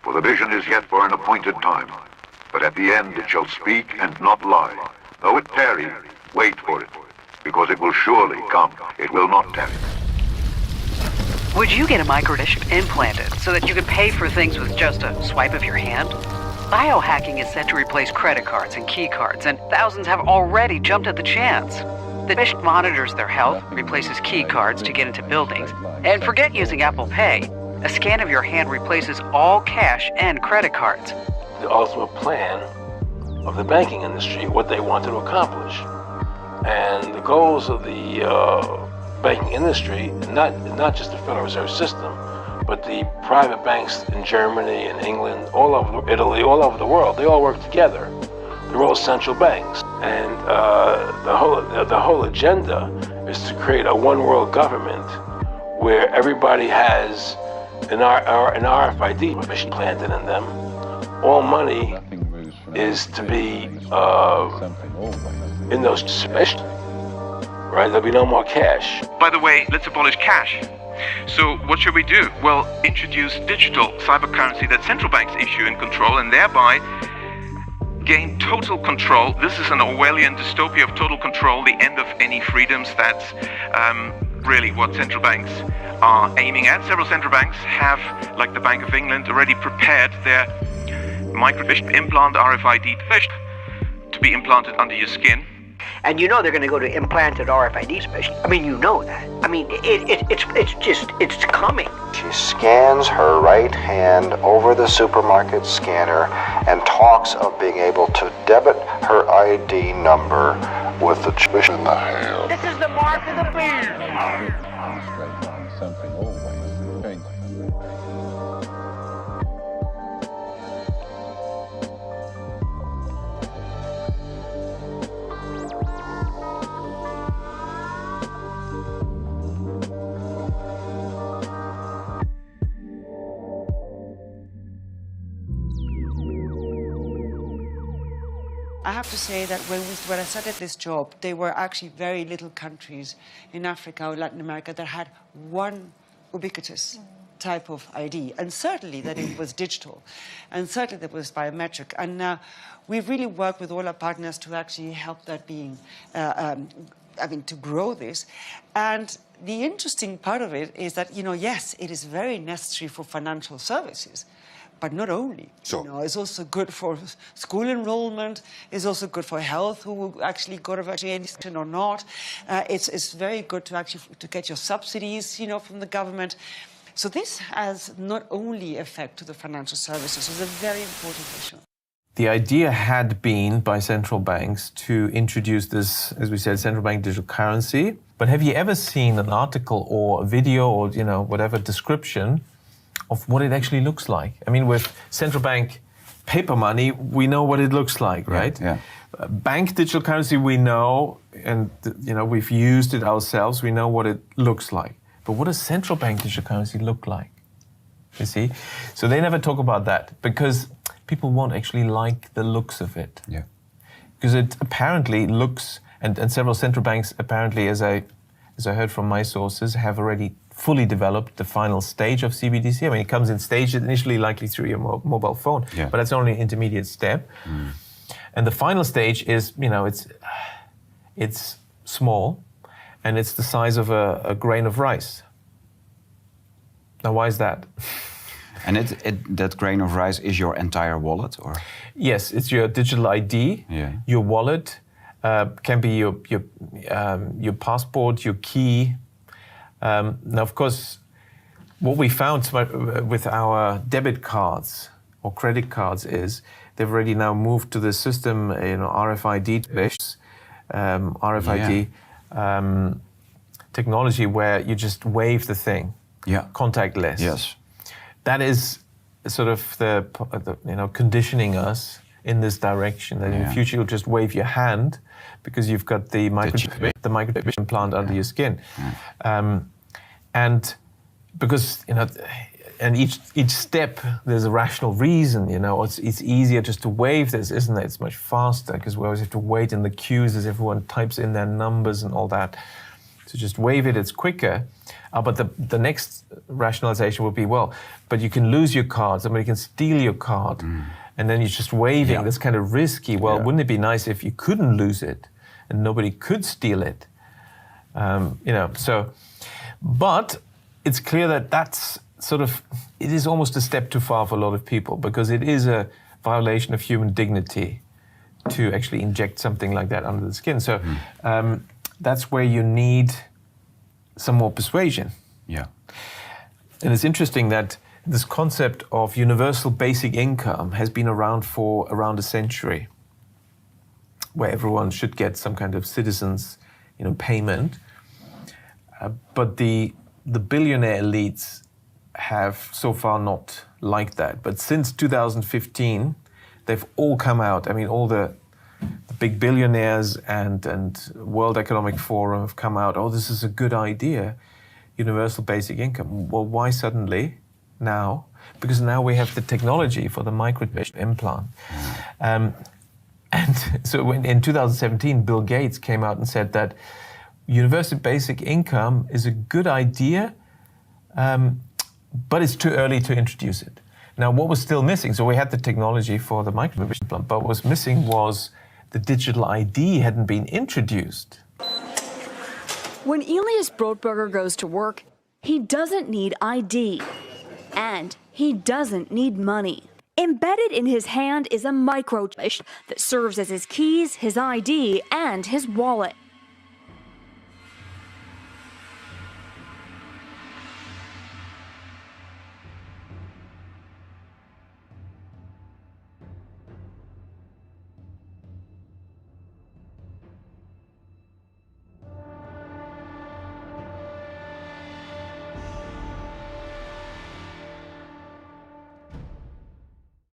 For the vision is yet for an appointed time, but at the end it shall speak and not lie. Though it tarry, wait for it, because it will surely come. It will not tarry. Would you get a microchip implanted so that you could pay for things with just a swipe of your hand? Biohacking is set to replace credit cards and key cards, and thousands have already jumped at the chance. The chip monitors their health, replaces key cards to get into buildings, and forget using Apple Pay. A scan of your hand replaces all cash and credit cards. The ultimate plan of the banking industry, what they wanted to accomplish. And the goals of the banking industry, not just the Federal Reserve System, but the private banks in Germany and England, all over Italy, all over the world, they all work together. They're all central banks. And the whole agenda is to create a one world government where everybody has an RFID mission planted in them. All money is to be in those special, right? There'll be no more cash. By the way, let's abolish cash. So what should we do? Well, introduce digital cybercurrency that central banks issue and control, and thereby gain total control. This is an Orwellian dystopia of total control, the end of any freedoms. That's really what central banks are aiming at. Several central banks have, like the Bank of England, already prepared their microchip implant RFID to be implanted under your skin. And you know they're going to go to implanted RFID special. I mean, you know that. I mean, it's coming. She scans her right hand over the supermarket scanner and talks of being able to debit her ID number with the chip in the hand. This is the mark of the beast. I have to say that when I started this job, there were actually very little countries in Africa or Latin America that had one ubiquitous type of ID, and certainly that it was digital, and certainly that it was biometric. And we've really worked with all our partners to actually help that being, to grow this. And the interesting part of it is that, yes, it is very necessary for financial services. But not only, it's also good for school enrollment, it's also good for health, who actually got a vaccination or not. It's very good to get your subsidies, from the government. So this has not only effect to the financial services, it's a very important issue. The idea had been by central banks to introduce this, as we said, central bank digital currency. But have you ever seen an article or a video or, whatever description of what it actually looks like? I mean, with central bank paper money, we know what it looks like, right? Yeah. Bank digital currency, we know, and we've used it ourselves. We know what it looks like. But what does central bank digital currency look like? You see? So they never talk about that because people won't actually like the looks of it. Yeah. Because it apparently looks, and several central banks apparently, as I heard from my sources, have already fully developed the final stage of CBDC. I mean, it comes in stages initially, likely through your mobile phone, but that's only an intermediate step. And the final stage is, it's small, and it's the size of a grain of rice. Now, why is that? And that grain of rice is your entire wallet, or? Yes, it's your digital ID, your wallet, can be your passport, your key. Now, of course, what we found with our debit cards or credit cards is they've already now moved to the system, RFID technology where you just wave the thing, contactless. Yes, that is sort of the conditioning us in this direction. That in the future you'll just wave your hand because you've got the microchip implant under your skin. And because, and each step, there's a rational reason, it's easier just to wave this, isn't it? It's much faster because we always have to wait in the queues as everyone types in their numbers and all that. So just waive it, it's quicker. But the next rationalization would be, well, but you can lose your card, somebody can steal your card, and then you're just waiving. That's kind of risky. Well, wouldn't it be nice if you couldn't lose it and nobody could steal it? But it's clear that that's it is almost a step too far for a lot of people, because it is a violation of human dignity to actually inject something like that under the skin. So that's where you need some more persuasion. Yeah. And it's interesting that this concept of universal basic income has been around for around a century, where everyone should get some kind of citizens, payment. But the billionaire elites have so far not liked that. But since 2015, they've all come out. I mean, all the big billionaires and World Economic Forum have come out, oh, this is a good idea, universal basic income. Well, why suddenly now? Because now we have the technology for the microchip implant. And so in 2017, Bill Gates came out and said that universal basic income is a good idea, but it's too early to introduce it. Now, what was still missing? So we had the technology for the microchip implant, but what was missing was the digital ID hadn't been introduced. When Elias Brotberger goes to work, he doesn't need ID, and he doesn't need money. Embedded in his hand is a microchip that serves as his keys, his ID, and his wallet.